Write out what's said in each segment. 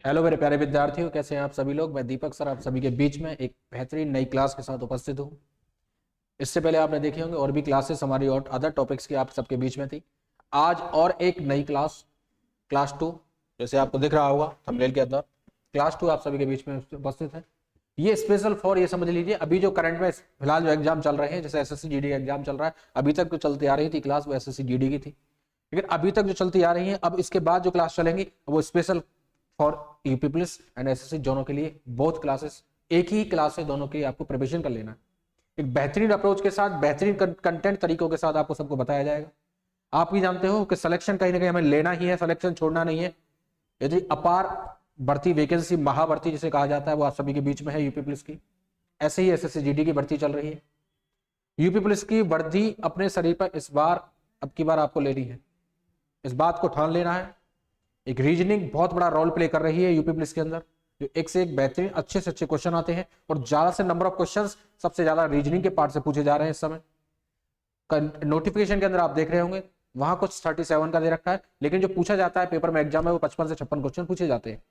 Hello मेरे प्यारे विद्यार्थियों, कैसे हैं आप सभी लोग। मैं दीपक सर आप सभी के बीच में एक बेहतरीन नई क्लास के साथ उपस्थित हूं। इससे पहले आपने देखे होंगे और भी क्लासेस हमारी और अदर टॉपिक्स की आप सबके बीच में थी। आज और एक नई क्लास, क्लास 2, जैसे आपको दिख रहा होगा थंबनेल के अंदर, क्लास 2 आप सभी के बीच में उपस्थित है। ये स्पेशल फॉर, ये समझ लीजिए, अभी जो करंट में फिलहाल जो एग्जाम चल रहे हैं, जैसे एसएससी जीडी का एग्जाम चल रहा है, अभी तक जो चलती आ रही थी क्लास वो एसएससी जीडी की थी, लेकिन अभी तक जो चलती आ रही है, अब इसके बाद जो क्लास चलेंगी वो special for UP police and SSC दोनों के लिए। बहुत क्लासेस एक ही क्लास है, दोनों के लिए आपको प्रिपरेशन कर लेना है। एक बेहतरीन अप्रोच के साथ, बेहतरीन कंटेंट तरीकों के साथ आपको सबको बताया जाएगा। आप भी जानते हो कि सिलेक्शन कहीं ना कहीं हमें लेना ही है, सिलेक्शन छोड़ना नहीं है। यदि अपार भर्ती वैकेंसी, महाभर्ती जिसे कहा जाता है, वो आप सभी के बीच में है यूपी पुलिस की। ऐसे ही एसएससी जीडी की भर्ती चल रही है। यूपी पुलिस की वर्दी अपने शरीर पर इस बार, अब की बार आपको लेनी है, इस बात को ठान लेना है। एक रीजनिंग बहुत बड़ा रोल प्ले कर रही है यूपी पुलिस के अंदर, जो एक से एक बेहतरीन अच्छे से अच्छे क्वेश्चन आते हैं और ज्यादा से नंबर ऑफ क्वेश्चंस सबसे ज्यादा रीजनिंग के पार्ट से पूछे जा रहे हैं इस समय। नोटिफिकेशन के अंदर आप देख रहे होंगे वहां कुछ 37 का दे रखा है, लेकिन जो पूछा जाता है पेपर में एग्जाम में वो 55 से 56 क्वेश्चन पूछे जाते हैं।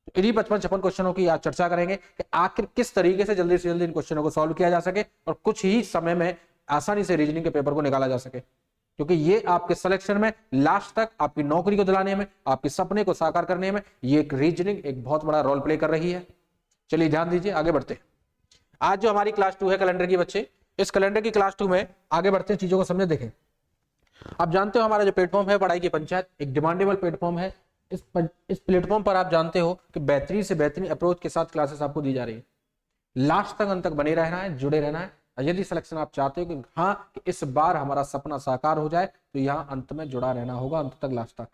तो इन्हीं 55-56 क्वेश्चनों की आज चर्चा करेंगे कि आखिर किस तरीके से जल्दी इन क्वेश्चनों को सॉल्व किया जा सके और कुछ ही समय में आसानी से रीजनिंग के पेपर को निकाला जा सके, क्योंकि ये आपके सिलेक्शन में लास्ट तक आपकी नौकरी को दिलाने में, आपके सपने को साकार करने में ये एक रीजनिंग एक बहुत बड़ा रोल प्ले कर रही है। चलिए ध्यान दीजिए, आगे बढ़ते हैं। आज जो हमारी क्लास 2 है कैलेंडर की बच्चे, इस कैलेंडर की क्लास 2 में आगे बढ़ते हैं, चीजों को समझे। देखें, आप जानते हो हमारा जो प्लेटफॉर्म है पढ़ाई की पंचायत, एक डिमांडेबल प्लेटफॉर्म है। इस प्लेटफॉर्म पर आप जानते हो कि बेहतरीन से बेहतरीन अप्रोच के साथ क्लासेस आपको दी जा रही है। लास्ट तक अंत तक बने रहना है, जुड़े रहना है। यदि सिलेक्शन आप चाहते हो कि हाँ कि इस बार हमारा सपना साकार हो जाए, तो यहाँ अंत में जुड़ा रहना होगा, अंत तक, लास्ट तक।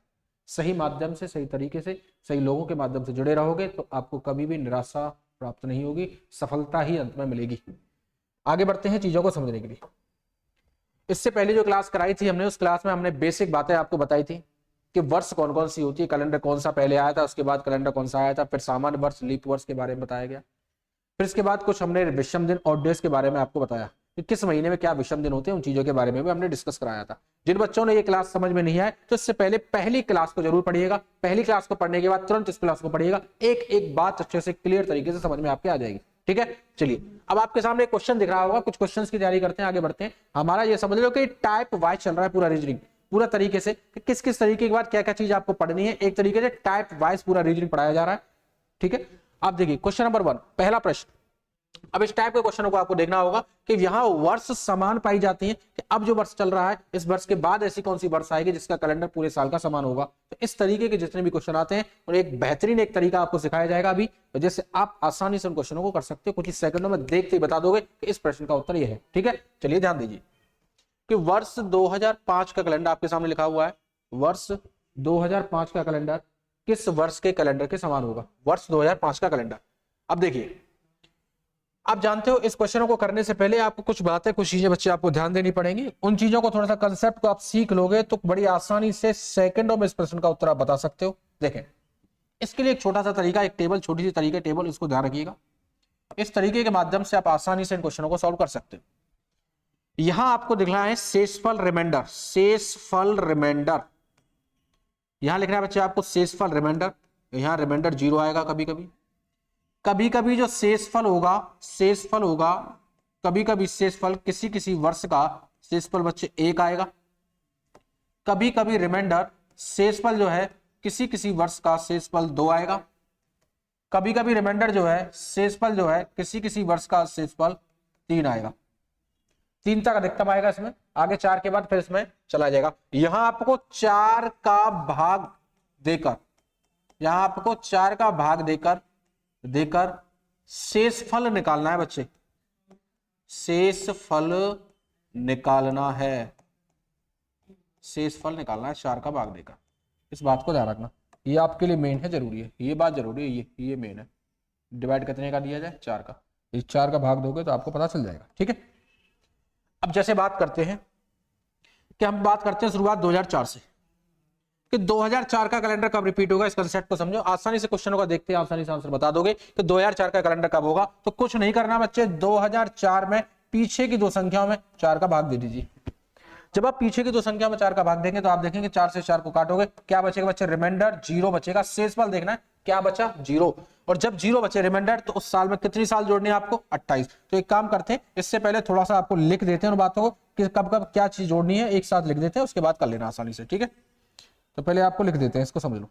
सही माध्यम से, सही तरीके से, सही लोगों के माध्यम से जुड़े रहोगे तो आपको कभी भी निराशा प्राप्त नहीं होगी, सफलता ही अंत में मिलेगी। आगे बढ़ते हैं चीजों को समझने के लिए। इससे पहले जो क्लास कराई थी हमने, उस क्लास में हमने बेसिक बातें आपको बताई थी कि वर्ष कौन कौन सी होती है, कैलेंडर कौन सा पहले आया था, उसके बाद कैलेंडर कौन सा आया था, फिर सामान्य वर्ष, लीप वर्ष के बारे में बताया गया। फिर इसके बाद कुछ हमने विषम दिन, ऑड डेज के बारे में आपको बताया कि किस महीने में क्या विषम दिन होते हैं, उन चीजों के बारे में भी हमने डिस्कस कराया था। जिन बच्चों ने ये क्लास समझ में नहीं आए तो इससे पहले पहली क्लास को जरूर पढ़िएगा। पहली क्लास को पढ़ने के बाद तुरंत इस क्लास को पढ़िएगा, एक एक बात अच्छे से क्लियर तरीके से समझ में आपके आ जाएगी। ठीक है, चलिए अब आपके सामने एक क्वेश्चन दिख रहा होगा, कुछ क्वेश्चंस की तैयारी करते हैं, आगे बढ़ते हैं। हमारा ये समझ लो कि टाइप वाइज चल रहा है पूरा रीजनिंग, पूरा तरीके से कि किस किस तरीके के बाद क्या क्या चीज आपको पढ़नी है, एक तरीके से टाइप वाइज पूरा रीजनिंग पढ़ाया जा रहा है। ठीक है, आप देखिए क्वेश्चन नंबर 1, पहला प्रश्न। अब इस टाइप के क्वेश्चनों को आपको देखना होगा कि यहां वर्ष समान पाई जाती है, कि अब जो वर्ष चल रहा है, इस वर्ष के बाद ऐसी कौन सी वर्ष आएगी जिसका कैलेंडर पूरे साल का समान होगा। तो इस तरीके के जितने भी क्वेश्चन आते हैं, और एक बेहतरीन एक तरीका आपको सिखाया जाएगा अभी, जैसे आप आसानी से उन क्वेश्चनों को कर सकते हो, कुछ ही सेकंडों में देखते ही बता दोगे कि इस प्रश्न का उत्तर यह है। ठीक है, चलिए ध्यान दीजिए कि वर्ष 2005 का कैलेंडर आपके सामने लिखा हुआ है। वर्ष 2005 का कैलेंडर किस वर्ष के कैलेंडर के समान होगा? वर्ष 2005 का कैलेंडर। अब देखिए, आप जानते हो इस क्वेश्चनों को करने से पहले आपको कुछ बातें, कुछ चीजें बच्चे आपको ध्यान देनी पड़ेंगी। उन चीजों को, थोड़ा सा कंसेप्ट को आप सीख लोगे तो बड़ी आसानी से सेकंडों में इस प्रश्न का उत्तर आप बता सकते हो। देखें, इसके लिए एक छोटा सा तरीका, एक टेबल, छोटी सी तरीके टेबल, इसको ध्यान रखिएगा। इस तरीके के माध्यम से आप आसानी से इन क्वेश्चनों को सॉल्व कर सकते हो। यहां आपको दिख रहा है शेषफल रिमाइंडर, शेषफल रिमाइंडर यहां लिख रहा है बच्चे आपको शेषफल रिमाइंडर। यहां रिमाइंडर 0 आएगा, कभी कभी कभी कभी जो शेषफल होगा, कभी कभी शेषफल किसी किसी वर्ष का शेषफल बच्चे 1 आएगा। कभी कभी रिमाइंडर शेषफल जो है किसी किसी वर्ष का शेषफल 2 आएगा। कभी कभी रिमाइंडर जो है शेषफल जो है किसी किसी वर्ष का शेषफल 3 आएगा। 3 तक अधिकतम आएगा इसमें, आगे 4 के बाद फिर इसमें चला जाएगा। यहां आपको 4 का भाग देकर शेषफल निकालना है बच्चे, शेषफल निकालना है, शेषफल निकालना है 4 का भाग देकर। इस बात को ध्यान रखना, ये आपके लिए मेन है, जरूरी है, ये बात जरूरी है, ये मेन है। डिवाइड कितने का दिया जाए? 4 का। इस 4 का भाग दोगे तो आपको पता चल जाएगा। ठीक है, अब जैसे बात करते हैं कि हम बात करते हैं शुरुआत 2004 से, कि 2004 का कैलेंडर कब रिपीट होगा। इस कंसेप्ट को समझो, आसानी से क्वेश्चनों का देखते हैं, आसानी से आंसर बता दोगे कि 2004 का कैलेंडर कब होगा। तो कुछ नहीं करना बच्चे, 2004 में पीछे की 2 संख्याओं में 4 का भाग दे दीजिए। जब आप पीछे की 2 संख्या में 4 का भाग देंगे तो आप देखेंगे 4 से 4 को काटोगे, क्या बचेगा बच्चे? रिमाइंडर 0 बचेगा। शेषफल देखना है, क्या बचा 0, और जब 0 बचे रिमाइंडर तो उस साल में कितनी साल जोड़नी है आपको 28। तो एक काम करते हैं, इससे पहले थोड़ा सा आपको लिख देते हैं उन बातों को कि कब कब क्या चीज जोड़नी है, एक साथ लिख देते हैं, उसके बाद कर लेना आसानी से, ठीक है। तो पहले आपको लिख देते हैं, इसको समझ लो,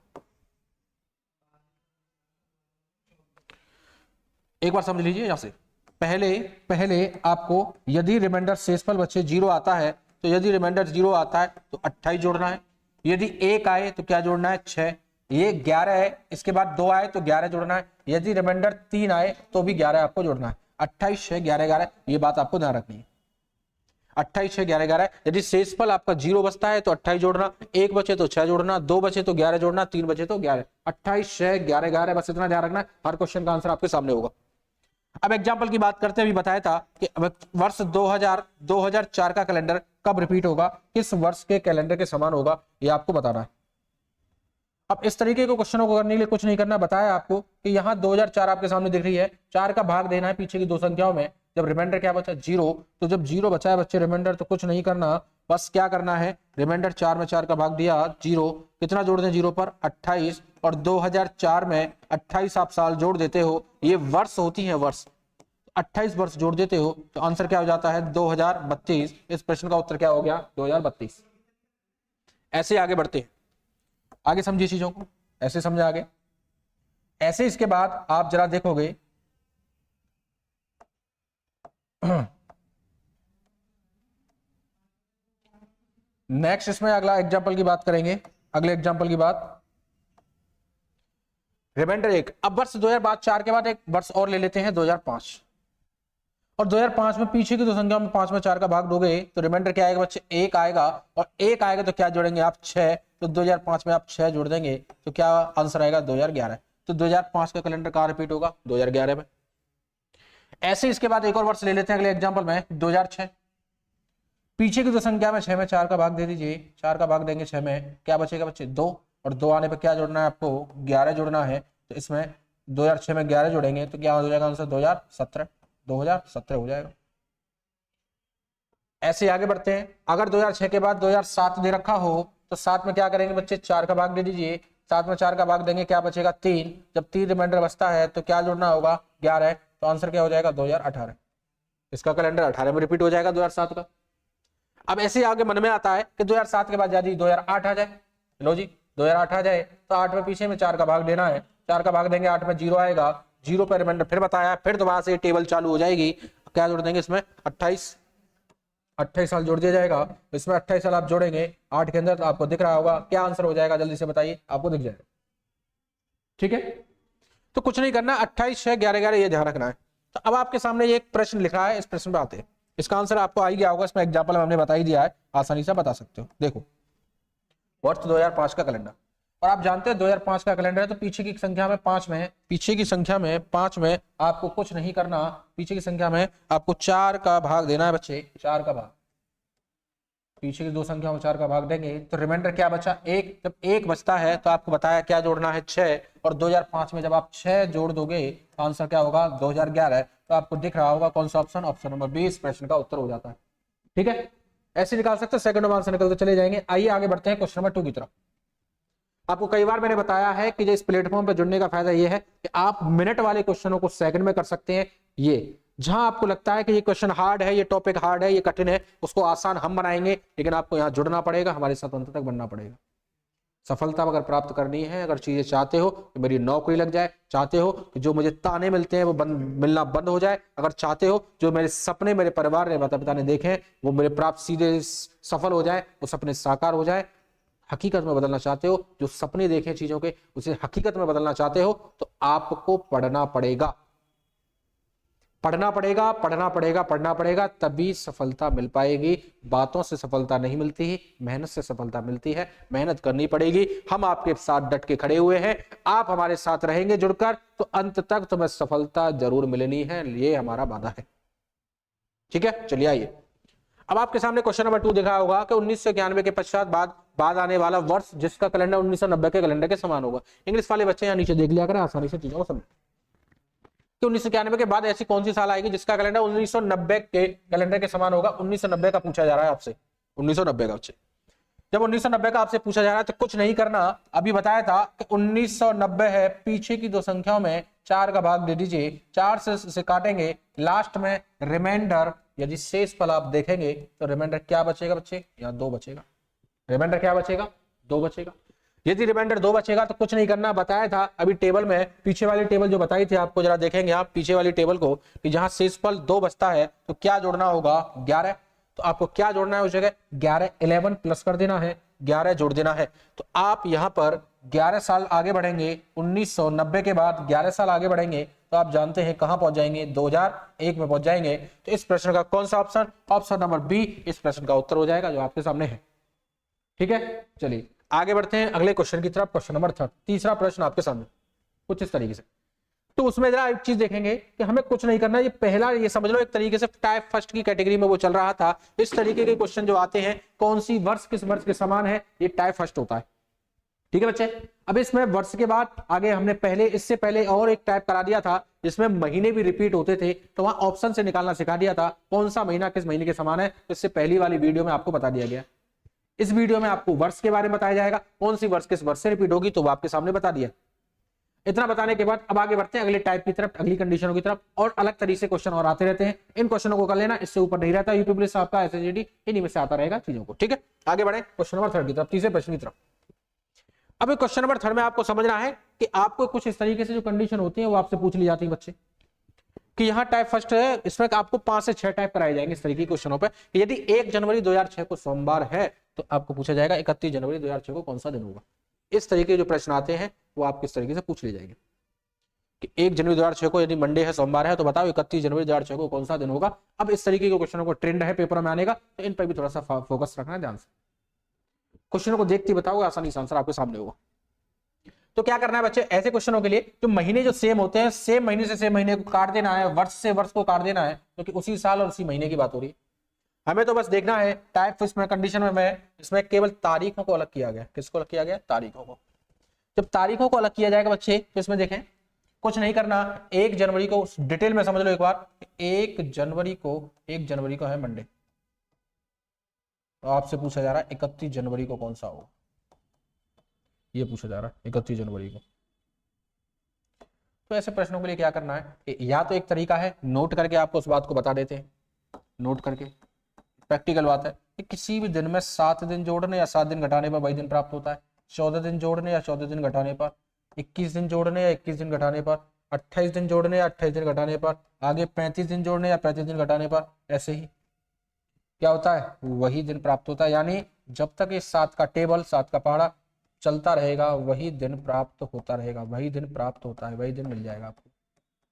एक बार समझ लीजिए यहां से। पहले आपको यदि रिमाइंडर शेषफल बच्चे 0 आता है, तो यदि रिमाइंडर 0 आता है तो 28 जोड़ना है, यदि 1 आए तो क्या जोड़ना है 6, ये 11 है, इसके बाद 2 आए तो 11 जोड़ना है, यदि रिमाइंडर 3 आए तो भी 11 आपको जोड़ना है। 28 6 11 11, ये बात आपको ध्यान रखनी है। 28 6 11 11, यदि शेषफल आपका 0 बचता है तो 28 जोड़ना, 1 बचे तो 6 जोड़ना, 2 बचे तो 11 जोड़ना, 3 बचे तो 11। 28 6 11 11, बस इतना ध्यान रखना है, हर क्वेश्चन का आंसर आपके सामने होगा। अब एग्जाम्पल की बात करते हैं, अभी बताया था कि वर्ष 2004 का कैलेंडर कब रिपीट होगा, किस वर्ष के कैलेंडर के समान होगा, ये आपको बताना है। अब इस तरीके के क्वेश्चनों को करने के लिए कुछ नहीं करना, बताया आपको कि यहाँ 2004 आपके सामने दिख रही है, 4 का भाग देना है पीछे की दो संख्याओं में, जब रिमाइंडर क्या बचा 0, तो जब 0 बचा है बच्चे रिमाइंडर, तो कुछ नहीं करना, बस क्या करना है, रिमाइंडर 4 में 4 का भाग दिया 0, कितना जोड़ दें 0 पर 28, और 2004 में 28 आप साल जोड़ देते हो, ये वर्ष होती है वर्ष, 28 वर्ष जोड़ देते हो तो आंसर क्या हो जाता है 2032। इस प्रश्न का उत्तर क्या हो गया 2032। ऐसे आगे बढ़ते हैं, आगे समझिए चीजों को, ऐसे समझे आगे। ऐसे इसके बाद आप जरा देखोगे नेक्स्ट, इसमें अगला एग्जांपल की बात करेंगे, अगले एग्जांपल की बात, रिमाइंडर 1। अब वर्ष 2004 के बाद एक वर्ष और ले लेते हैं 2005, और 2005 में पीछे की दो संख्या में 5 में 4 का भाग दोगे तो रिमाइंडर क्या आएगा बच्चे 1 आएगा, और 1 आएगा तो क्या जोड़ेंगे आप 6, तो 2005 में आप 6 जोड़ देंगे तो क्या आंसर आएगा 2011। तो 2005 का कैलेंडर कहां रिपीट होगा 2011 में। ऐसे इसके बाद एक और वर्ष ले लेते हैं अगले एग्जाम्पल में 2006, पीछे की दो संख्या में 6 में 4 का भाग दे दीजिए, 4 का भाग देंगे 6 में, क्या बचेगा बच्चे 2, और 2 आने पर क्या जोड़ना है आपको 11 जोड़ना है, तो इसमें 2006 में 11 जोड़ेंगे तो क्या हो जाएगा आंसर 2017 हो जाएगा। ऐसे आगे बढ़ते हैं, अगर 2006 के बाद 2007 दे रखा हो तो 7 में क्या करेंगे बच्चे 4 का भाग दे दीजिए, 7 में 4 का भाग देंगे क्या बचेगा 3, जब 3 रिमाइंडर बचता है तो क्या जोड़ना होगा 11, तो आंसर क्या हो जाएगा 2018। इसका कैलेंडर 18 में रिपीट हो जाएगा 2007 का। अब ऐसे आगे मन में आता है कि 2007 के बाद यदि 2008 आ जाए, लो जी 2008 आ जाए तो 8 में पीछे में 4 का भाग देना है, 4 का भाग देंगे 8 में 0 आएगा, 0 पर रिमाइंडर फिर बताया, फिर दोबारा से टेबल चालू हो जाएगी, क्या जोड़ देंगे इसमें 28 साल जोड़ दिया जाएगा, इसमें 28 साल आप जोड़ेंगे 8 के अंदर, तो आपको दिख रहा होगा क्या आंसर हो जाएगा, जल्दी से बताइए, आपको दिख जाएगा। ठीक है, तो कुछ नहीं करना, 28 6 11 11 ये ध्यान रखना है। तो अब आपके सामने ये एक प्रश्न लिखा है, इस प्रश्न पे आते हैं, इसका आंसर आपको आ ही गया होगा, इसमें एग्जाम्पल हमने बता ही दिया है, आसानी से बता सकते हो। देखो वर्ष 2005 का कैलेंडर, और आप जानते हैं 2005 का कैलेंडर है तो पीछे की संख्या में 5 में है, पीछे की संख्या में 5 में आपको कुछ नहीं करना, पीछे की संख्या में आपको 4 का भाग देना है बच्चे, 4 का भाग, पीछे की दो संख्या में 4 का भाग देंगे तो रिमाइंडर क्या बचा 1, जब 1 बचता है तो आपको बताया क्या जोड़ना है 6, और 2005 में जब आप 6 जोड़ दोगे तो आंसर क्या होगा 2011। तो आपको दिख रहा होगा कौन सा ऑप्शन, ऑप्शन नंबर 20 प्रश्न का उत्तर हो जाता है। ठीक है, ऐसे निकाल सकते हैं, सेकंड में आंसर निकल के चले जाएंगे। आइए आगे बढ़ते हैं क्वेश्चन नंबर 2 की तरफ। आपको कई बार मैंने बताया है कि इस प्लेटफॉर्म पर जुड़ने का फायदा यह है कि आप मिनट वाले क्वेश्चनों को सेकंड में कर सकते हैं। ये जहां आपको लगता है कि ये क्वेश्चन हार्ड है, ये टॉपिक हार्ड है, ये कठिन है, उसको आसान हम बनाएंगे, लेकिन आपको यहाँ जुड़ना पड़ेगा, हमारे साथ अंत तक बनना पड़ेगा। सफलता अगर प्राप्त करनी है, अगर चीजें चाहते हो कि मेरी नौकरी लग जाए, चाहते हो कि जो मुझे ताने मिलते हैं वो मिलना बंद हो जाए, अगर चाहते हो जो मेरे सपने मेरे परिवार ने माता पिता ने देखे वो मेरे प्राप्त सीधे सफल हो जाए, वो सपने साकार हो जाए, हकीकत में बदलना चाहते हो, जो सपने देखे चीजों के उसे हकीकत में बदलना चाहते हो, तो आपको पढ़ना पड़ेगा, पढ़ना पड़ेगा, पढ़ना पड़ेगा, पढ़ना पड़ेगा, तभी सफलता मिल पाएगी। बातों से सफलता नहीं मिलती है, मेहनत से सफलता मिलती है, मेहनत करनी पड़ेगी। हम आपके साथ डट के खड़े हुए हैं, आप हमारे साथ रहेंगे जुड़कर तो अंत तक तुम्हें सफलता जरूर मिलनी है, ये हमारा वादा है। ठीक है, चलिए आइए, अब आपके सामने क्वेश्चन नंबर 2 दिखा होगा कि 1991 के पश्चात बाद आने वाला वर्ष जिसका कैलेंडर 1990 के कैलेंडर के समान होगा। इंग्लिश वाले बच्चे यहाँ नीचे देख लिया करें, आसानी से चीजों को समझ। 1991 के बाद ऐसी कौन सी साल आएगी जिसका कैलेंडर 1990 के कैलेंडर के समान होगा। 1990 का पूछा जा रहा है आपसे, 1990 का बच्चे। जब 1990 का आपसे पूछा जा रहा है तो कुछ नहीं करना, अभी बताया था कि 1990 है, पीछे की दो संख्याओं में 4 का भाग दे दीजिए, 4 से काटेंगे, लास्ट में रिमाइंडर यदि शेष फल आप देखेंगे तो रिमाइंडर क्या बचेगा बच्चे, यहाँ 2 बचेगा। रिमाइंडर क्या बचेगा, 2 बचेगा। यदि रिमाइंडर 2 बचेगा तो कुछ नहीं करना, बताया था अभी टेबल में, पीछे वाली टेबल जो बताई थी आपको, जरा देखेंगे आप पीछे वाली टेबल को कि जहां शेषफल 2 बचता है तो क्या जोड़ना होगा, 11। तो आपको क्या जोड़ना है उस जगह, 11, 11 प्लस कर देना है, 11 जोड़ देना है। तो आप यहां पर 11 साल आगे बढ़ेंगे, 1990 के बाद 11 साल आगे बढ़ेंगे तो आप जानते हैं कहां पहुंच जाएंगे, 2001 में पहुंच जाएंगे। तो इस प्रश्न का कौन सा ऑप्शन, ऑप्शन नंबर बी इस प्रश्न का उत्तर हो जाएगा जो आपके सामने है। ठीक है, चलिए आगे बढ़ते हैं अगले क्वेश्चन की तरफ। क्वेश्चन नंबर 3, तीसरा प्रश्न आपके सामने कुछ इस तरीके से। तो उसमें जरा एक चीज देखेंगे कि हमें कुछ नहीं करना, ये पहला ये समझ लो एक तरीके से टाइप फर्स्ट की कैटेगरी में वो चल रहा था। इस तरीके के क्वेश्चन जो आते हैं, कौन सी वर्ष किस वर्ष के समान है, ये टाइप फर्स्ट होता है। ठीक है बच्चे, अब इसमें वर्ष के बाद आगे हमने पहले, इससे पहले और एक टाइप करा दिया था जिसमें महीने भी रिपीट होते थे, तो वहां ऑप्शन से निकालना सिखा दिया था कौन सा महीना किस महीने के समान है। इससे पहली वाली वीडियो में आपको बता दिया गया। इस वीडियो में आपको वर्ष के बारे में बताया जाएगा, कौन सी वर्ष किस वर्ष से रिपीट होगी, तो वो आपके सामने बता दिया। इतना बताने के बाद अब आगे बढ़ते हैं अगले टाइप की तरफ, अगली कंडीशनों की तरफ, और अलग तरीके से क्वेश्चन और आते रहते हैं। इन क्वेश्चनों को कर लेना, इससे ऊपर नहीं रहता यूपी पुलिस आपका, एसएसजीडी इन्हीं में से आता रहेगा चीजों को। ठीक है, आगे बढ़े क्वेश्चन नंबर 3 की तरफ, तीसरे प्रश्न की तरफ। अब क्वेश्चन नंबर 3 में आपको समझना है कि आपको कुछ इस तरीके से जो कंडीशन होती है वो आपसे पूछ ली जाती है बच्चे, कि यहाँ टाइप फर्स्ट है, इसमें आपको 5 से 6 टाइप कराए जाएंगे इस तरीके के क्वेश्चनों पे। यदि 1 जनवरी 2006 को सोमवार है तो आपको पूछा जाएगा 31 जनवरी 2006 को कौन सा दिन होगा। इस तरीके के जो प्रश्न आते हैं वो आप किस तरीके से पूछ ले जाएंगे कि 1 जनवरी 2006 को यदि मंडे है, सोमवार है, तो बताओ 31 जनवरी 2006 को कौन सा दिन होगा। अब इस तरीके के क्वेश्चनों को ट्रेंड है पेपर में आने का, तो इन पर भी थोड़ा सा फोकस रखना ध्यान से। क्वेश्चनों को देखते बताओगे, आसानी से आंसर आपके सामने होगा। तो क्या करना है बच्चे, ऐसे क्वेश्चनों के लिए जो महीने जो सेम होते हैं, सेम महीने से सेम महीने को काट देना है, वर्ष से वर्ष को काट देना है, क्योंकि उसी साल और उसी महीने की बात हो रही है। हमें तो बस देखना है टाइप इसमें कंडीशन में इसमें केवल तारीखों को अलग किया गया। किसको अलग किया गया, तारीखों को। जब तारीखों को अलग किया जाएगा बच्चे तो इसमें देखें कुछ नहीं करना, 1 जनवरी को डिटेल में समझ लो एक बार, 1 जनवरी को है मंडे, तो आपसे पूछा जा रहा है 31 जनवरी को कौन सा होगा, ये पूछा जा रहा है 31 जनवरी को। तो ऐसे प्रश्नों के लिए क्या करना है, या तो एक तरीका है नोट करके आपको उस बात को बता देते हैं, नोट करके, प्रैक्टिकल बात है कि किसी भी दिन में 7 दिन जोड़ने या 7 दिन घटाने पर वही दिन प्राप्त होता है, 14 दिन जोड़ने या 14 दिन घटाने पर, 21 दिन जोड़ने या 21 दिन घटाने पर, 28 दिन जोड़ने या 28 दिन घटाने पर, आगे 35 दिन जोड़ने या 35 दिन घटाने पर, ऐसे ही क्या होता है, वही दिन प्राप्त होता है। यानी जब तक ये 7 का टेबल, 7 का पहाड़ा चलता रहेगा वही दिन प्राप्त होता रहेगा, वही दिन प्राप्त होता है, वही दिन मिल जाएगा आपको,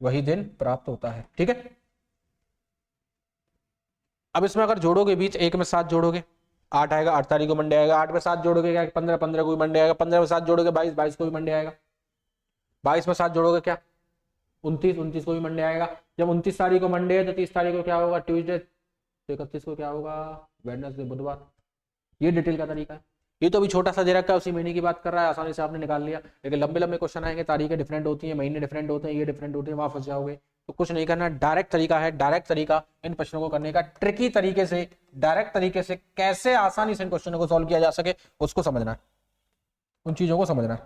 वही दिन प्राप्त होता है। ठीक है, अब इसमें अगर जोड़ोगे बीच, 1 में 7 जोड़ोगे 8 आएगा, 8 तारीख को मंडे आएगा, 8 में 7 जोड़ोगे क्या 15, 15 को भी मंडे आएगा, 15 में 7 जोड़ोगे 22, 22 को भी मंडे आएगा, 22 में 7 जोड़ोगे क्या 29, 29 को भी मंडे आएगा। जब 29 तारीख को मंडे है तो 30 तारीख को क्या होगा, ट्यूसडे, तो 31 को क्या होगा, वेडनेसडे, बुधवार। ये डिटेल का तरीका है। ये तो अभी छोटा सा दे रखा है, उसी महीने की बात कर रहा है, आसानी से आपने निकाल लिया। लेकिन लंबे लंबे क्वेश्चन आएंगे, तारीखें डिफरेंट होती हैं, महीने डिफरेंट होते हैं, ये डिफरेंट होते हैं, वहां फंस जाओगे। तो कुछ नहीं करना, डायरेक्ट तरीका है, डायरेक्ट तरीका इन प्रश्नों को करने का, ट्रिकी तरीके से, डायरेक्ट तरीके से कैसे आसानी से इन क्वेश्चनों को सॉल्व किया जा सके उसको समझना है, उन चीजों को समझना है।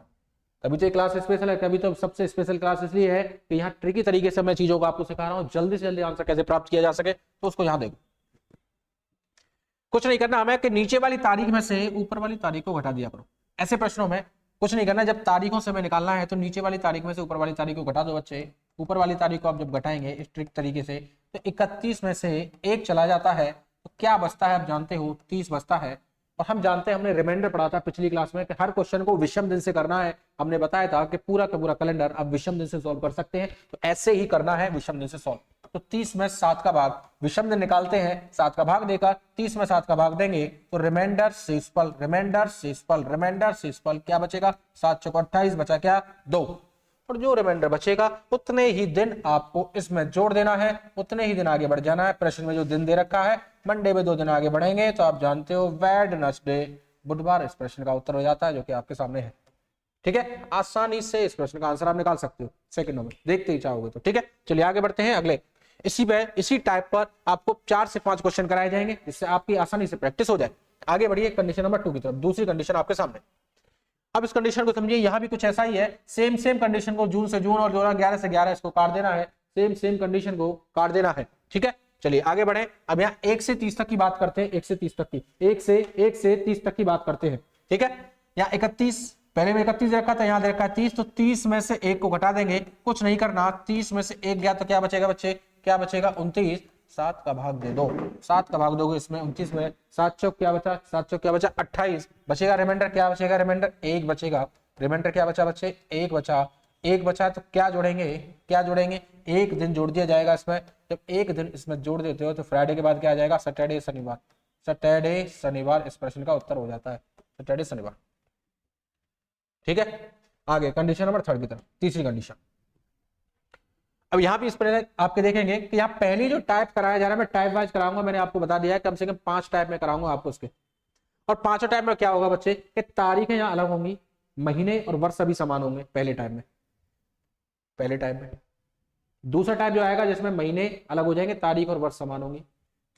कभी तो क्लास स्पेशल है, कभी तो सबसे स्पेशल क्लास इसलिए है कि यहाँ ट्रिकी तरीके से मैं चीजों को आपको सिखा रहा हूँ, जल्दी से जल्दी आंसर कैसे प्राप्त किया जा सके, तो उसको यहाँ देखो। कुछ नहीं करना हमें कि नीचे वाली तारीख में से ऊपर वाली तारीख को घटा दिया करो। ऐसे प्रश्नों में कुछ नहीं करना, जब तारीखों से हमें निकालना है तो नीचे वाली तारीख में से ऊपर वाली तारीख को घटा दो बच्चे। ऊपर वाली तारीख को आप जब घटाएंगे इस ट्रिक तरीके से तो 31 में से 1 चला जाता है तो क्या बचता है, आप जानते हो 30 बचता है। और हम जानते हैं, हमने रिमाइंडर पढ़ा था पिछली क्लास में कि हर क्वेश्चन को विषम दिन से करना है। हमने बताया था कि पूरा का पूरा कैलेंडर आप विषम दिन से सॉल्व कर सकते हैं, तो ऐसे ही करना है विषम दिन से सॉल्व। तो 30 में 7 का भाग, विषम दिन निकालते हैं, 7 का भाग देकर 30 में 7 का भाग देंगे तो रिमाइंडर शेषफल, रिमाइंडर शेषफल, रिमाइंडर शेषफल क्या बचेगा, 7 चौको 28, बचा क्या 2। और जो रिमाइंडर बचेगा उतने ही दिन आपको इसमें जोड़ देना है, उतने ही दिन आगे बढ़ जाना है। प्रश्न में जो दिन दे रखा है, मंडे में 2 दिन आगे बढ़ेंगे तो आप जानते हो वेडनेसडे, बुधवार इस प्रश्न का उत्तर हो जाता है जो कि आपके सामने है। ठीक है, आसानी से इस प्रश्न का आंसर आप निकाल सकते हो सेकंडों में, देखते ही चाहोगे तो। ठीक है, चलिए आगे बढ़ते हैं अगले। इसी टाइप पर आपको 4 से 5 क्वेश्चन कराए जाएंगे जिससे आपकी आसानी से प्रैक्टिस हो जाए। आगे बढ़िए कंडीशन नंबर 2 की तरफ, दूसरी कंडीशन आपके सामने। अब इस कंडीशन को समझिए, यहां भी कुछ ऐसा ही है, सेम कंडीशन को जून से जून और 2011 से 11 इसको काट देना है, सेम कंडीशन को काट देना है, ठीक है। चलिए आगे बढ़े। अब यहाँ 1 से 30 तक की बात करते हैं, 1 से 30 तक की, 1 से 30 तक की बात करते हैं, ठीक है। यहाँ 31, पहले में 31 रखा था, यहाँ दे रखा है 30, तो 30 में से 1 को घटा देंगे, कुछ नहीं करना, 30 में से 1 गया तो क्या बचेगा बच्चे, क्या बचेगा 29, 7 का भाग दे दो, 7 का भाग दोगे इसमें 29 में, 7 चौक क्या बचा, 7 चौक क्या बचा 28 बचेगा, रिमाइंडर क्या बचेगा, रिमाइंडर 1 बचेगा, रिमाइंडर क्या बचा बच्चे 1 बचा, 1 बचा तो क्या जोड़ेंगे, क्या जोड़ेंगे, 1 दिन जोड़ दिया जाएगा इसमें, जब 1 दिन इसमें जोड़ देते हो तो फ्राइडे के बाद क्या आ जाएगा, सैटरडे शनिवार, सैटरडे शनिवार इस प्रश्न का उत्तर हो जाता है, सैटरडे शनिवार, ठीक है। आगे कंडीशन नंबर 3 की तरफ, तीसरी कंडीशन। अब यहाँ भी इस पर आपके देखेंगे कि यहाँ पहली जो टाइप कराया जा रहा है, मैं टाइप वाइज कराऊंगा, मैंने आपको बता दिया है कम से कम 5 टाइप में कराऊंगा आपको उसके, और 5 टाइप में क्या होगा बच्चे कि तारीखें यहाँ अलग होंगी, महीने और वर्ष सभी समान होंगे पहले टाइप में, पहले टाइप में। दूसरा टाइप जो आएगा जिसमें महीने अलग हो जाएंगे, तारीख और वर्ष समान होंगी।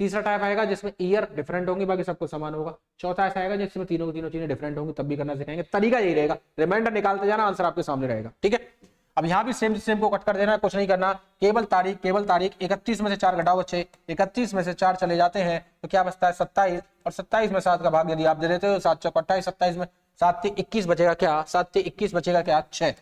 तीसरा टाइप आएगा जिसमें ईयर डिफरेंट होंगे, बाकी सबको समान होगा। चौथा ऐसा आएगा जिसमें तीनों चीजें डिफरेंट होंगी, तब भी करना सिखाएंगे, तरीका यही रहेगा, रिमाइंडर निकालते जाना, आंसर आपके सामने रहेगा, ठीक है। अब यहाँ भी सेम को कट कर देना है, कुछ नहीं करना, केवल तारीख 31 में से 4 घटाओ बच्चे, 31 में से 4 चले जाते हैं तो क्या बचता है 27, और 27 में 7 का भाग यदि आप दे देते हो, 7 चौक 28, 27 में 7 से 21 बचेगा क्या, 7 से 21 बचेगा क्या 6,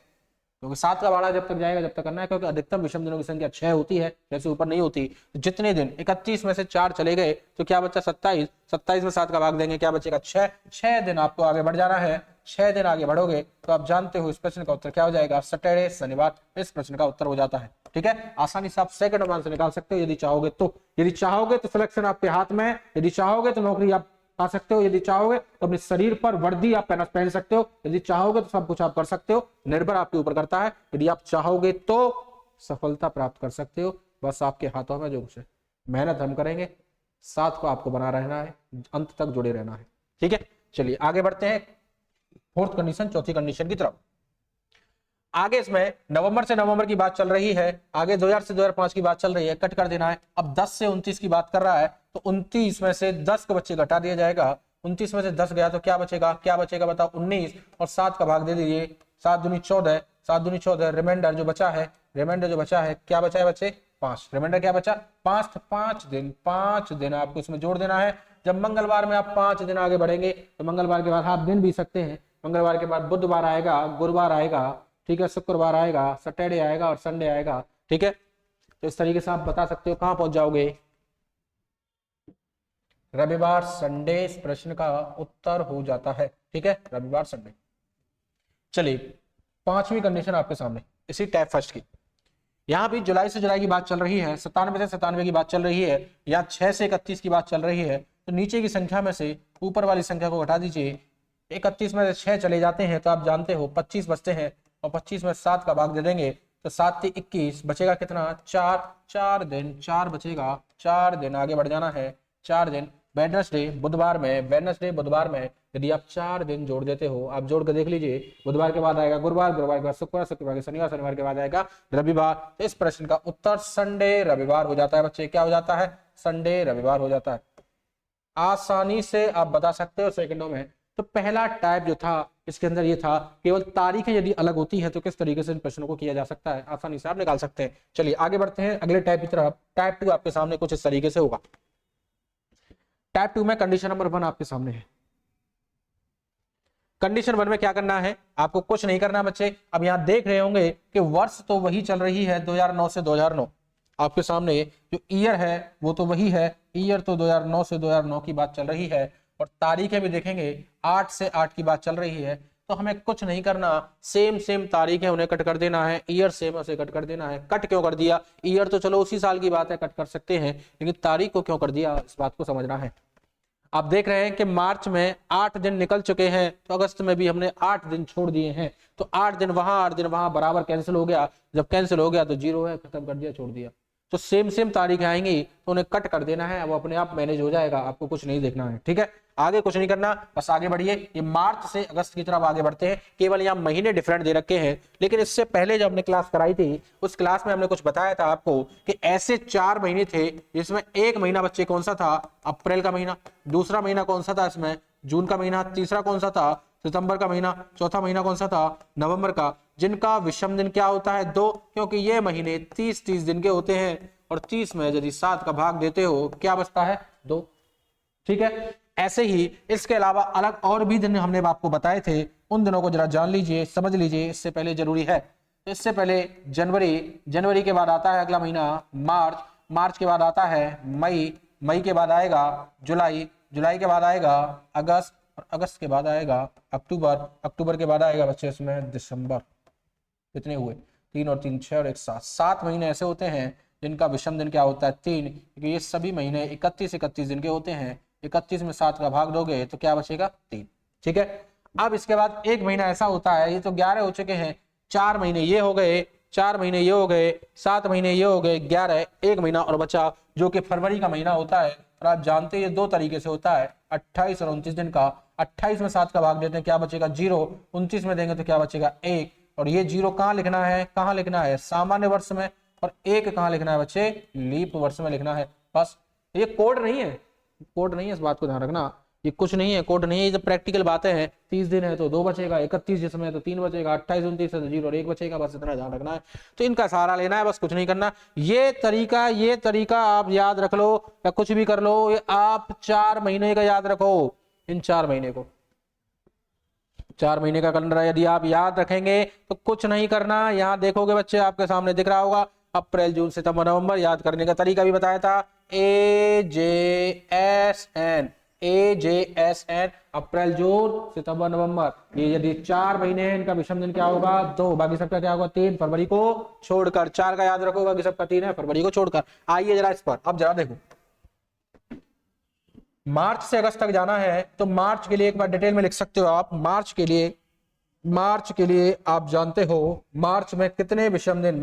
क्योंकि 7 का भाड़ा जब तक जाएगा जब तक करना है, क्योंकि अधिकतम विषम दिनों की संख्या 6 होती है, जैसे ऊपर नहीं होती। तो जितने दिन 31 में से 4 चले गए तो क्या बचा 27, 27 में 7 का भाग देंगे, क्या बचेगा 6, 6 दिन आपको आगे बढ़ जाना है, 6 दिन आगे बढ़ोगे तो आप जानते हो इस प्रश्न का उत्तर क्या हो जाएगा, सैटरडे शनिवार इस प्रश्न का उत्तर हो जाता है, ठीक है। आसानी से आप सेकंड नंबर से निकाल सकते हो यदि चाहोगे तो, यदि चाहोगे तो सिलेक्शन आपके हाथ में, यदि चाहोगे तो नौकरी आप पा सकते हो, यदि चाहोगे तो अपने शरीर पर वर्दी आप पहन सकते हो, यदि चाहोगे तो सब कुछ आप कर सकते हो, निर्भर आपके ऊपर करता है। यदि आप चाहोगे तो सफलता प्राप्त कर सकते हो, बस आपके हाथों में जो कुछ है, मेहनत हम करेंगे, साथ को आपको बना रहना है, अंत तक जुड़े रहना है, ठीक है। चलिए आगे बढ़ते हैं फोर्थ कंडीशन, चौथी कंडीशन की तरफ। आगे इसमें नवंबर से नवंबर की बात चल रही है, आगे 2000 से 2005 की बात चल रही है, कट कर देना है। अब 10 से 29 की बात कर रहा है तो 29 में से 10 को बच्चे घटा दिया जाएगा, 29 में से 10 गया तो क्या बचेगा, क्या बचेगा बताओ 19, और 7 का भाग दे दीजिए, 7 दूनी 14, 7 दूनी 14, रिमाइंडर जो बचा है, रिमाइंडर जो बचा है क्या बचा है बच्चे 5, रिमाइंडर क्या बचा 5, 5 दिन आपको इसमें जोड़ देना है। जब मंगलवार में आप 5 दिन आगे बढ़ेंगे तो मंगलवार के बाद आप दिन भी सकते हैं, मंगलवार के बाद बुधवार आएगा, गुरुवार आएगा, ठीक है, शुक्रवार आएगा, सैटरडे आएगा और संडे आएगा, ठीक है। तो इस तरीके से आप बता सकते हो कहां पहुंच जाओगे, रविवार संडे इस प्रश्न का उत्तर हो जाता है, ठीक है, रविवार संडे। चलिए पांचवी कंडीशन आपके सामने इसी टाइप फर्स्ट की, यहां भी जुलाई से जुलाई की बात चल रही है, 97 से 97 की बात चल रही है, यहाँ 6 से 31 की बात चल रही है, तो नीचे की संख्या में से ऊपर वाली संख्या को घटा दीजिए, 31 में से 6 चले जाते हैं तो आप जानते हो 25 बचते हैं, और 25 में 7 का भाग दे देंगे तो 7 से 21 बचेगा कितना 4, 4 दिन, 4 बचेगा, 4 दिन आगे बढ़ जाना है, 4 दिन। वेडनेसडे बुधवार में, वेडनेसडे बुधवार में यदि आप 4 दिन जोड़ देते हो, आप जोड़ कर देख लीजिए, बुधवार के बाद आएगा गुरुवार, गुरुवार के बाद शुक्रवार, शुक्रवार के शनिवार, शनिवार के बाद आएगा रविवार। तो इस प्रश्न का उत्तर संडे रविवार हो जाता है बच्चे, क्या हो जाता है संडे रविवार हो जाता है। आसानी से आप बता सकते हो सेकंडों में। तो पहला टाइप जो था इसके अंदर ये था, केवल तारीखें यदि अलग होती है तो किस तरीके से इन प्रश्नों को किया जा सकता है, आसानी से आप निकाल सकते हैं। चलिए आगे बढ़ते हैं अगले टाइप की तरफ। टाइप 2 आपके सामने कुछ इस तरीके से होगा। टाइप 2 में कंडीशन नंबर 1 आपके सामने है। कंडीशन 1 में क्या करना है, आपको कुछ नहीं करना बच्चे। अब यहां देख रहे होंगे कि वर्ष तो वही चल रही है 2009 से 2009, आपके सामने जो ईयर है वो तो वही है, ईयर तो 2009 से 2009 की बात चल रही है, और तारीखें भी देखेंगे 8 से 8 की बात चल रही है। तो हमें कुछ नहीं करना, सेम तारीखें उन्हें कट कर देना है, ईयर सेम उसे कट कर देना है। कट क्यों कर दिया, ईयर तो चलो उसी साल की बात है, कट कर सकते हैं, लेकिन तारीख को क्यों कर दिया इस बात को समझना है। आप देख रहे हैं कि मार्च में 8 दिन निकल चुके हैं, तो अगस्त में भी हमने 8 दिन छोड़ दिए हैं, तो 8 दिन वहां 8 दिन वहां बराबर कैंसिल हो गया। जब कैंसिल हो गया तो 0 है, खत्म कर दिया, छोड़ दिया। तो सेम सेम तारीखें आएंगी तो उन्हें कट कर देना है, वो अपने आप मैनेज हो जाएगा, आपको कुछ नहीं देखना है। ठीक है, आगे कुछ नहीं करना, बस आगे बढ़िए। ये मार्च से अगस्त की तरफ आगे बढ़ते हैं, केवल यहाँ महीने डिफरेंट दे रखे हैं। लेकिन इससे पहले जब हमने क्लास कराई थी उस क्लास में हमने कुछ बताया था आपको कि ऐसे 4 महीने थे जिसमें एक महीना बच्चे कौन सा था, अप्रैल का महीना, दूसरा महीना कौन सा था इसमें, जून का महीना, तीसरा कौन सा था, सितंबर का महीना, चौथा महीना कौन सा था, नवंबर का, जिनका विषम दिन क्या होता है 2, क्योंकि ये महीने 30-30 दिन के होते हैं और 30 में यदि 7 का भाग देते हो क्या बचता है 2। ठीक है, ऐसे ही इसके अलावा अलग और भी दिन हमने आपको बताए थे, उन दिनों को जरा जान लीजिए, समझ लीजिए, इससे पहले जरूरी है। इससे पहले जनवरी के बाद आता है अगला महीना मार्च के बाद आता है मई के बाद आएगा जुलाई के बाद आएगा अगस्त, और अगस्त के बाद आएगा अक्टूबर के बाद आएगा बच्चे इसमें दिसंबर। कितने हुए, 3 और 3 6 और 1 7 महीने ऐसे होते हैं जिनका विषम दिन क्या होता है 3, क्योंकि ये सभी महीने 31 दिन के होते हैं। 31 में 7 का भाग दोगे तो क्या बचेगा 3। ठीक है, अब इसके बाद एक महीना ऐसा होता है, ये तो 11 हो चुके हैं, 4 महीने ये हो गए, 4 महीने ये हो गए, 7 महीने ये हो गए, 11, एक महीना और बचा जो कि फरवरी का महीना होता है। और आप जानते हैं ये 2 तरीके से होता है, 28 और 29 दिन का। 28 में 7 का भाग देते हैं, क्या बचेगा 0, 29 में देंगे तो क्या बचेगा 1। और ये 0 कहाँ लिखना है, सामान्य वर्ष में, और 1 कहाँ लिखना है बच्चे, लीप वर्ष में लिखना है। बस, ये कोड नहीं है, इस बात को ध्यान रखना, ये कुछ नहीं है, कोड नहीं है, ये जब प्रैक्टिकल बातें हैं। 30 दिन है तो 2 बचेगा, 31 जिसमें है तो 3 बचेगा, 28 29 है तो 0 और 1 बचेगा, बस इतना ध्यान रखना है। तो इनका सहारा लेना है, बस कुछ नहीं करना। ये तरीका आप याद रख लो या कुछ भी कर लो, ये आप 4 महीने का याद रखो। इन 4 महीने को, 4 महीने का कैलेंडर यदि आप याद रखेंगे तो कुछ नहीं करना। यहाँ देखोगे बच्चे, आपके सामने दिख रहा होगा अप्रैल जून सितंबर नवंबर। याद करने का तरीका भी बताया था, AJSN, अप्रैल जून सितंबर नवंबर। ये यदि 4 महीने हैं, इनका विषम दिन क्या होगा 2, बाकी सबका क्या होगा 3, फरवरी को छोड़कर। 4 का याद रखो, बाकी सबका 3 है, फरवरी को छोड़कर। आइए जरा इस पर अब जरा देखो, मार्च से अगस्त तक जाना है तो मार्च के लिए एक बार डिटेल में लिख सकते हो आप। मार्च के लिए आप जानते हो मार्च में कितने विषम दिन,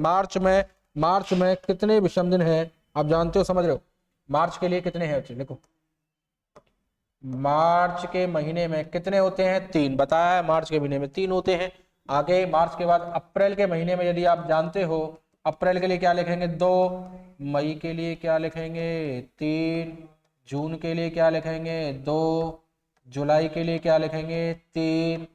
मार्च में कितने विषम दिन है आप जानते हो, समझ रहे हो। मार्च के लिए कितने हैं बच्चे, देखो मार्च के महीने में कितने होते हैं 3, बताया है, मार्च के महीने में 3 होते हैं। आगे मार्च के बाद अप्रैल के महीने में यदि आप जानते हो, अप्रैल के लिए क्या लिखेंगे 2, मई के लिए क्या लिखेंगे 3, जून के लिए क्या लिखेंगे 2, जुलाई के लिए क्या लिखेंगे 3,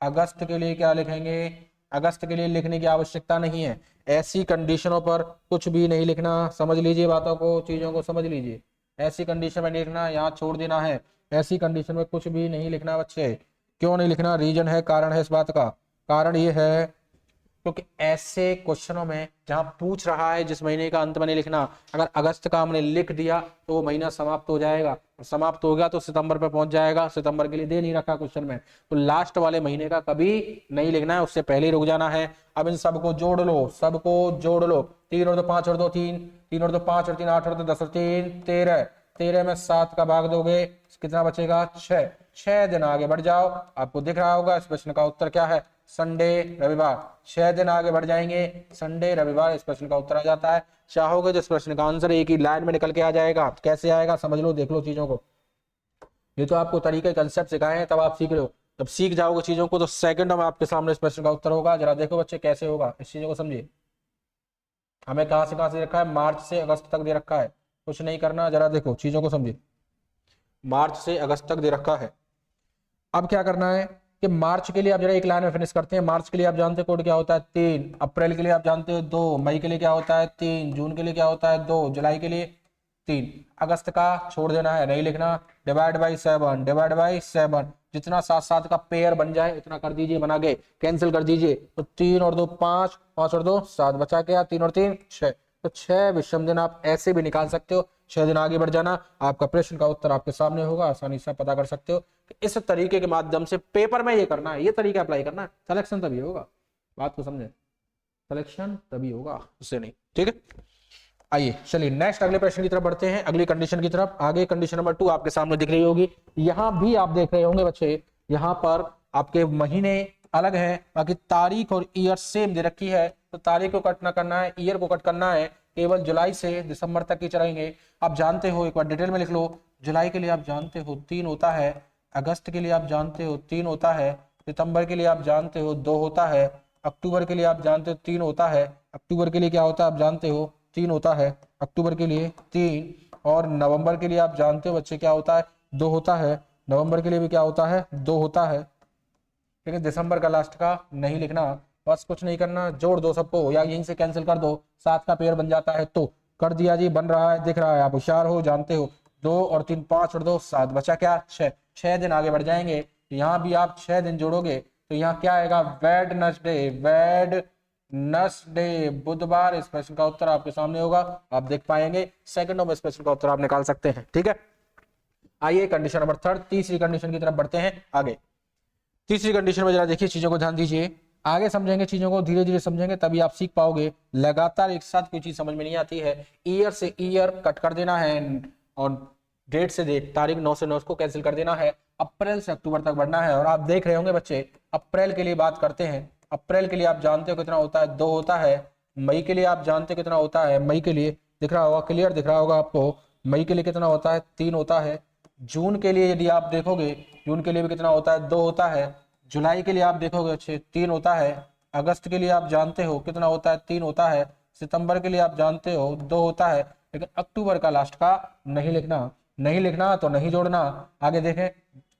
अगस्त के लिए क्या लिखेंगे, अगस्त के लिए लिखने की आवश्यकता नहीं है। ऐसी कंडीशनों पर कुछ भी नहीं लिखना, समझ लीजिए बातों को, चीजों को समझ लीजिए। ऐसी कंडीशन में लिखना, यहाँ छोड़ देना है। ऐसी कंडीशन में कुछ भी नहीं लिखना बच्चे। क्यों नहीं लिखना, रीजन है, कारण है इस बात का। कारण ये है क्योंकि ऐसे क्वेश्चनों में जहां पूछ रहा है जिस महीने का अंत में नहीं लिखना, अगर अगस्त का हमने लिख दिया तो वो महीना समाप्त हो जाएगा, और समाप्त हो गया तो सितंबर पे पहुंच जाएगा। सितंबर के लिए दे नहीं रखा क्वेश्चन में, तो लास्ट वाले महीने का कभी नहीं लिखना है, उससे पहले ही रुक जाना है। अब इन सबको जोड़ लो, 3 और 2 5 और 2 3, 3 और 2 5 और 3 8 और 2 10 और 3 13, 13 में 7 का भाग दोगे कितना बचेगा 6। 6 दिन आगे बढ़ जाओ, आपको दिख रहा होगा इस प्रश्न का उत्तर क्या है, संडे रविवार। 6 दिन आगे बढ़ जाएंगे, संडे रविवार इस प्रश्न का उत्तर आ जाता है। चाहोगे तो इस प्रश्न का आंसर एक ही लाइन में निकल के आ जाएगा। कैसे आएगा समझ लो, देख लो चीजों को। ये तो आपको तरीके कंसेप्ट सिखाए हैं, तब आप सीख रहे हो। जब सीख जाओगे चीजों को तो सेकंड में आपके सामने इस प्रश्न का उत्तर होगा। जरा देखो बच्चे कैसे होगा, इस चीजों को समझिए। हमें कहां से दे रखा है, मार्च से अगस्त तक दे रखा है, कुछ नहीं करना। जरा देखो चीजों को समझिए, मार्च से अगस्त तक दे रखा है। अब क्या करना है कि मार्च के लिए आप जरा एक लाइन में फिनिश करते हैं। मार्च के लिए आप जानते हैं कोड क्या होता है 3, अप्रैल के लिए आप जानते हो 2, मई के लिए क्या होता है 3, जून के लिए क्या होता है 2, जुलाई के लिए 3, अगस्त का छोड़ देना है, नहीं लिखना। डिवाइड बाई 7, जितना 7 का पेयर बन जाए उतना कर दीजिए, बना के कैंसिल कर दीजिए। तो 3 और 2 5, 5 और 2 7, बचा क्या 3 और 3 6। तो 6 विषम दिन आप ऐसे भी निकाल सकते हो। 6 दिन आगे बढ़ जाना, आपका प्रश्न का उत्तर आपके सामने होगा, आसानी से पता कर सकते हो। इस तरीके के माध्यम से पेपर में ये करना है, ये तरीका अप्लाई करना है, सिलेक्शन तभी होगा। बात को समझे, सिलेक्शन तभी होगा, उससे नहीं। ठीक है, आइए चलिए नेक्स्ट अगले प्रश्न की तरफ बढ़ते हैं, अगली कंडीशन की तरफ। आगे कंडीशन नंबर 2 आपके सामने दिख रही होगी। यहां भी आप देख रहे होंगे बच्चे, यहां पर आपके महीने अलग है, बाकी तारीख और ईयर सेम दे रखी है, तो तारीख को कट ना करना है, ईयर को कट करना है, केवल जुलाई से दिसंबर तक की चलेंगे। आप जानते हो, एक बार डिटेल में लिख लो, जुलाई के लिए आप जानते हो 3 होता है, अगस्त के लिए आप जानते हो 3 होता है, सितंबर के लिए आप जानते हो 2 होता है, अक्टूबर के लिए आप जानते हो 3 होता है, अक्टूबर के लिए क्या होता है आप जानते हो 3 होता है, अक्टूबर के लिए 3, और नवंबर के लिए आप जानते हो बच्चे क्या होता है 2 होता है, नवंबर के लिए भी क्या होता है 2 होता है। लेकिन दिसंबर का लास्ट का नहीं लिखना, बस कुछ नहीं करना, जोड़ दो सबको या यहीं से कैंसिल कर दो, 7 का पेयर बन जाता है, तो कर दिया जी, बन रहा है, दिख रहा है, आप होशियार हो, जानते हो। 2 और 3 5 और 2 7, बचा क्या 6, 6 दिन आगे बढ़ जाएंगे। यहाँ भी आप 6 दिन जोड़ोगे तो यहाँ क्या आएगा, वेडनेसडे, वेडनेसडे, बुधवार। इस प्रश्न का उत्तर आपके सामने होगा, आप देख पाएंगे, सेकंडों में इस प्रश्न का उत्तर आप निकाल सकते हैं। ठीक है, आइए कंडीशन नंबर 3, तीसरी कंडीशन की तरफ बढ़ते हैं आगे। तीसरी कंडीशन में जरा देखिए, चीजों को ध्यान दीजिए, आगे समझेंगे, चीजों को धीरे धीरे समझेंगे, तभी आप सीख पाओगे। लगातार एक साथ कोई चीज समझ में नहीं आती है, ईयर से ईयर कट कर देना है, और डेट से डेट, तारीख 9 से 9 को कैंसिल कर देना है, अप्रैल से अक्टूबर तक बढ़ना है। और आप देख रहे होंगे बच्चे, अप्रैल के लिए बात करते हैं, अप्रैल के लिए आप जानते हो कितना होता है 2 होता है, मई के लिए आप जानते हो कितना होता है, मई के लिए दिख रहा होगा, क्लियर दिख रहा होगा आपको, मई के लिए कितना होता है 3 होता है। जून के लिए यदि आप देखोगे, जून के लिए भी कितना होता है 2 होता है। जुलाई के लिए आप देखोगे अच्छे 3 होता है। अगस्त के लिए आप जानते हो कितना होता है 3 होता है। सितंबर के लिए आप जानते हो 2 होता है। लेकिन अक्टूबर का लास्ट का नहीं लिखना, नहीं लिखना तो नहीं जोड़ना। आगे देखें,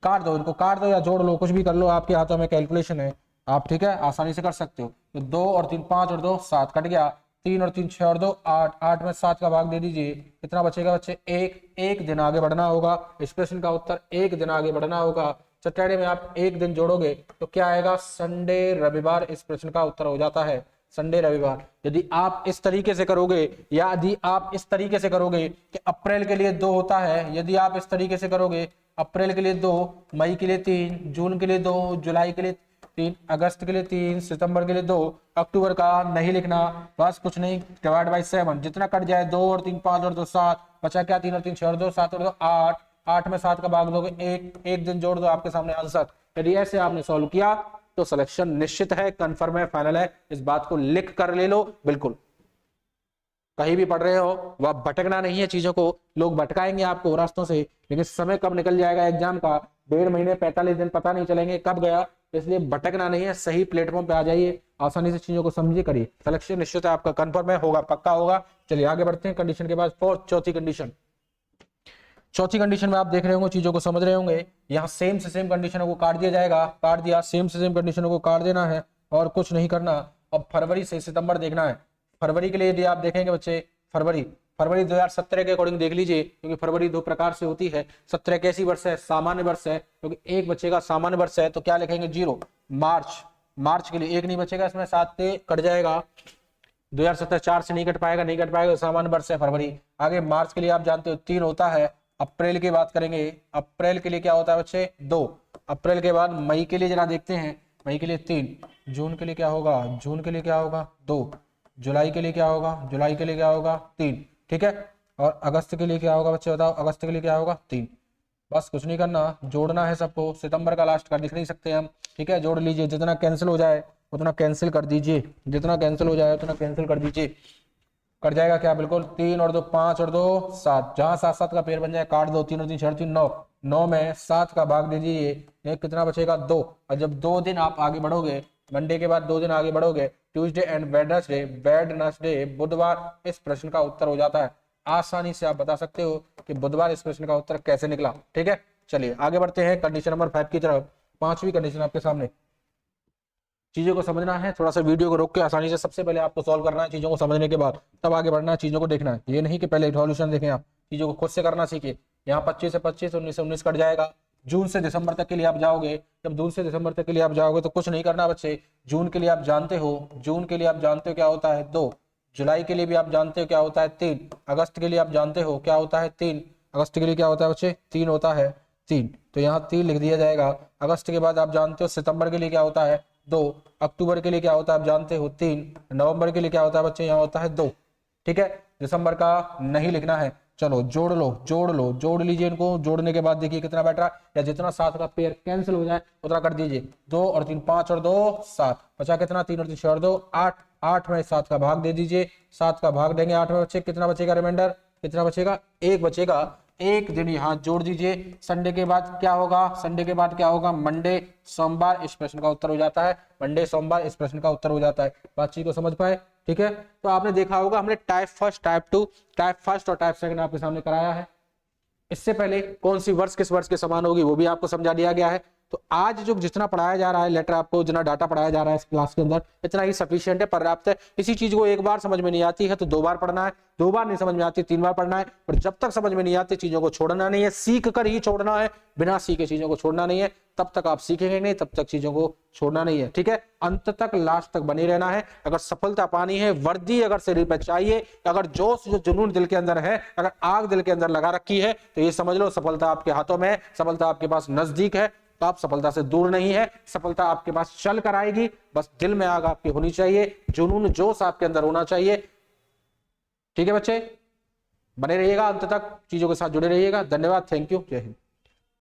काट दो, इनको काट दो या जोड़ लो, कुछ भी कर लो, आपके हाथों में कैलकुलेशन है, आप ठीक है आसानी से कर सकते हो। तो 2 और 3 5 और 2 7 कट गया, 3 और 3 6 और 2 8, 8 में 7 का भाग दे दीजिए, कितना बचेगा बच्चे 1, 1 दिन आगे बढ़ना होगा। इस प्रश्न का उत्तर 1 दिन आगे बढ़ना होगा। सैटरडे में आप 1 दिन जोड़ोगे तो क्या आएगा, संडे रविवार। इस प्रश्न का उत्तर हो जाता है संडे रविवार। यदि आप इस तरीके से करोगे, या यदि आप इस तरीके से करोगे कि अप्रैल के लिए 2 होता है, यदि आप इस तरीके से करोगे, अप्रैल के लिए 2, मई के लिए 3, जून के लिए 2, जुलाई के लिए 3, अगस्त के लिए 3, सितंबर के लिए 2, अक्टूबर का नहीं लिखना, बस कुछ नहीं, डिवाइड बाई 7, जितना कट जाए 2 और 3 5 और 2 7, बचा क्या 3 और 3 6 और 2 7 और 2 8, 8 में 7 का भाग दोगे 1, 1 दिन जोड़ दो, आपके सामने आंसर। यदि ऐसे आपने सॉल्व किया तो सिलेक्शन निश्चित है, कंफर्म है, फाइनल है। इस बात को लिख कर ले लो, बिल्कुल कहीं भी पढ़ रहे हो वह भटकना नहीं है चीजों को, लोग भटकाएंगे आपको रास्तों से, लेकिन समय कब निकल जाएगा एग्जाम का, 1.5 महीने 45 दिन पता नहीं चलेंगे कब गया, इसलिए भटकना नहीं है, सही प्लेटफॉर्म पे आ जाइए, आसानी से चीजों को समझिए, करिए। सिलेक्शन निश्चित है आपका, कंफर्म है, होगा, पक्का होगा। चलिए आगे बढ़ते हैं कंडीशन के बाद चौथी कंडीशन। चौथी कंडीशन में आप देख रहे होंगे, चीजों को समझ रहे होंगे, यहाँ सेम से सेम कंडीशनों को काट दिया जाएगा, काट दिया, सेम से सेम कंडीशनों को काट देना है और कुछ नहीं करना। अब फरवरी से सितंबर देखना है। फरवरी के लिए यदि आप देखेंगे बच्चे, फरवरी 2017 के अकॉर्डिंग देख लीजिए, क्योंकि फरवरी 2 प्रकार से होती है। 17 कैसी वर्ष है, सामान्य वर्ष है, क्योंकि एक बचेगा सामान्य वर्ष है, तो क्या लिखेंगे 0। मार्च के लिए 1 नहीं बचेगा, इसमें 7 से कट जाएगा, 2017 4 से नहीं कट पाएगा, नहीं कट पाएगा, सामान्य वर्ष है फरवरी। आगे मार्च के लिए आप जानते हो 3 होता है। अप्रैल की बात करेंगे, अप्रैल के लिए क्या होता है बच्चे 2। अप्रैल के बाद मई के लिए जरा देखते हैं, मई के लिए 3। जून के लिए क्या होगा, जून के लिए क्या होगा 2। जुलाई के लिए क्या होगा, जुलाई के लिए क्या होगा 3, ठीक है। और अगस्त के लिए क्या होगा बच्चे बताओ, अगस्त के लिए क्या होगा 3। बस कुछ नहीं करना, जोड़ना है सबको। सितंबर का लास्ट का लिख नहीं सकते हम, ठीक है, जोड़ लीजिए, जितना कैंसिल हो जाए उतना कैंसिल कर दीजिए, जितना कैंसिल हो जाए उतना कैंसिल कर दीजिए। कट जाएगा क्या, बिल्कुल 3 और 2 5 और 2 7, जहां 7 7 का पेयर बन जाए काट दो, 3 और 3 6 3 9, 9 में 7 का भाग दे दीजिए, ये कितना बचेगा 2। और जब 2 दिन आप आगे बढ़ोगे, मंडे के बाद 2 दिन आगे बढ़ोगे, ट्यूसडे एंड वेडनेसडे, बुधवार, इस प्रश्न का उत्तर हो जाता है। आसानी से आप बता सकते हो कि बुधवार इस प्रश्न का उत्तर कैसे निकला, ठीक है। चलिए आगे बढ़ते हैं कंडीशन नंबर 5 की तरफ। 5वीं कंडीशन आपके सामने, चीजों को समझना है, थोड़ा सा वीडियो को रोक के आसानी से सबसे पहले आपको सॉल्व करना है, चीजों को समझने के बाद तब आगे बढ़ना है, चीजों को देखना है, ये नहीं कि पहले सॉल्यूशन देखें, आप चीजों को खुद से करना सीखिए। यहाँ 25 से 25, 19 से 19 कट जाएगा। जून से दिसंबर तक के लिए आप जाओगे, जब जून से दिसंबर तक के लिए आप जाओगे तो कुछ नहीं करना बच्चे। जून के लिए आप जानते हो, जून के लिए आप जानते हो क्या होता है 2। जुलाई के लिए भी आप जानते हो क्या होता है 3। अगस्त के लिए आप जानते हो क्या होता है 3। अगस्त के लिए क्या होता है बच्चे 3 होता है, 3, तो यहाँ 3 लिख दिया जाएगा। अगस्त के बाद आप जानते हो सितंबर के लिए क्या होता है 2। अक्टूबर के लिए क्या होता है आप जानते हो 3। नवंबर के लिए क्या होता है बच्चे, यहाँ होता है 2, ठीक है। दिसंबर का नहीं लिखना है, चलो जोड़ लीजिए इनको। जोड़ने के बाद देखिए कितना बैठ रहा है, या जितना 7 का पेयर कैंसिल हो जाए उतना कर दीजिए। 2 और 3 5 और 2 7, बचा कितना 3 और 3 6 और 2 8। 8 में 7 का भाग दे दीजिए, 7 का भाग देंगे 8 में, बच्चे कितना बचेगा रिमाइंडर, कितना बचेगा 1 बचेगा। एक दिन यहाँ जोड़ दीजिए। संडे के बाद क्या होगा, संडे के बाद क्या होगा, मंडे सोमवार इस प्रश्न का उत्तर हो जाता है, मंडे सोमवार इस प्रश्न का उत्तर हो जाता है। बातचीत को समझ पाए, ठीक है। तो आपने देखा होगा हमने type first, type two, type first और टाइप सेकंड आपके सामने कराया है। इससे पहले कौन सी वर्ष किस वर्ष के समान होगी वो भी आपको समझा दिया गया है। तो आज जो जितना पढ़ाया जा रहा है लेटर, आपको जितना डाटा पढ़ाया जा रहा है इस क्लास के अंदर, इतना ही सफिशिएंट है, पर्याप्त है। इसी चीज को एक बार समझ में नहीं आती है तो 2 बार पढ़ना है, 2 बार नहीं समझ में आती 3 बार पढ़ना है। और जब तक समझ में नहीं आती चीजों को छोड़ना नहीं है, सीख कर ही छोड़ना है, बिना सीखे चीजों को छोड़ना नहीं है। तब तक आप सीखेंगे नहीं, तब तक चीजों को छोड़ना नहीं है, ठीक है। अंत तक, लास्ट तक बने रहना है। अगर सफलता पानी है, वर्दी अगर शरीर पर चाहिए, अगर जोश जो जुनून दिल के अंदर है, अगर आग दिल के अंदर लगा रखी है, तो ये समझ लो सफलता आपके हाथों में है, सफलता आपके पास नजदीक है। तो आप सफलता से दूर नहीं है, सफलता आपके पास चल कर आएगी। बस दिल में आग आपकी होनी चाहिए, जुनून जोश आपके अंदर होना चाहिए, ठीक है बच्चे। बने रहिएगा अंत तक, चीजों के साथ जुड़े रहिएगा। धन्यवाद, थैंक यू, जय हिंद।